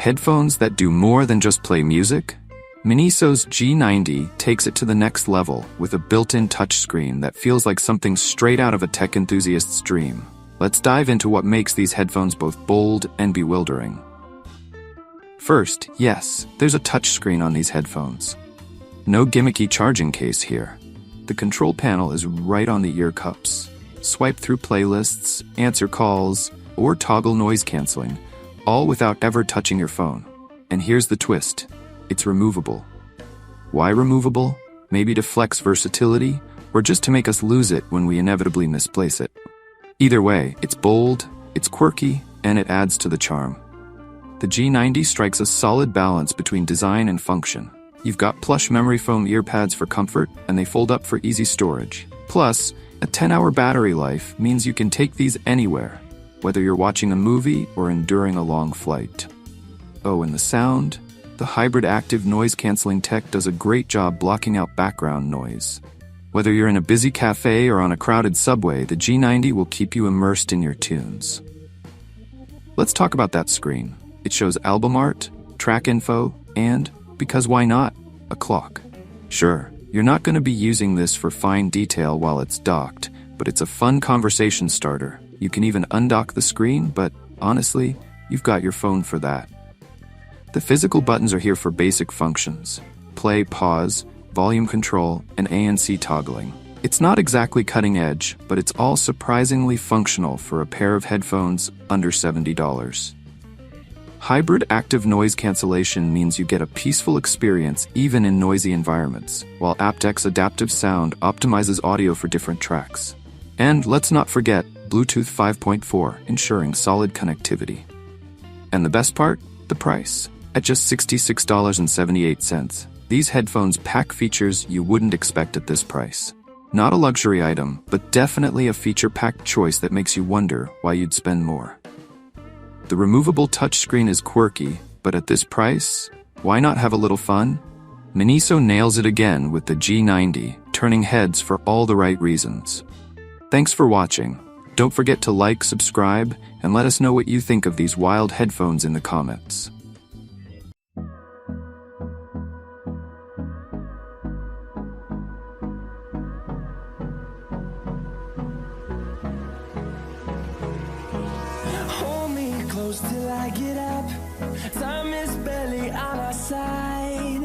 Headphones that do more than just play music? Miniso's G90 takes it to the next level with a built-in touchscreen that feels like something straight out of a tech enthusiast's dream. Let's dive into what makes these headphones both bold and bewildering. First, yes, there's a touchscreen on these headphones. No gimmicky charging case here. The control panel is right on the ear cups. Swipe through playlists, answer calls, or toggle noise canceling, all without ever touching your phone. And here's the twist. It's removable. Why removable? Maybe to flex versatility, or just to make us lose it when we inevitably misplace it. Either way, it's bold, it's quirky, and it adds to the charm. The G90 strikes a solid balance between design and function. You've got plush memory foam earpads for comfort, and they fold up for easy storage. Plus, a 10-hour battery life means you can take these anywhere, whether you're watching a movie or enduring a long flight. Oh, and the sound? The hybrid active noise-canceling tech does a great job blocking out background noise. Whether you're in a busy cafe or on a crowded subway, the G90 will keep you immersed in your tunes. Let's talk about that screen. It shows album art, track info, and, because why not, a clock. Sure, you're not going to be using this for fine detail while it's docked, but it's a fun conversation starter. You can even undock the screen, but honestly, you've got your phone for that. The physical buttons are here for basic functions: play, pause, volume control, and ANC toggling. It's not exactly cutting edge, but it's all surprisingly functional for a pair of headphones under $70. Hybrid active noise cancellation means you get a peaceful experience even in noisy environments, while aptX adaptive sound optimizes audio for different tracks. And let's not forget Bluetooth 5.4, ensuring solid connectivity. And the best part? The price. At just $66.78, these headphones pack features you wouldn't expect at this price. Not a luxury item, but definitely a feature-packed choice that makes you wonder why you'd spend more. The removable touchscreen is quirky, but at this price, why not have a little fun? Miniso nails it again with the G90, turning heads for all the right reasons. Thanks for watching. Don't forget to like, subscribe, and let us know what you think of these wild headphones in the comments. Till I get up, time is barely on our side.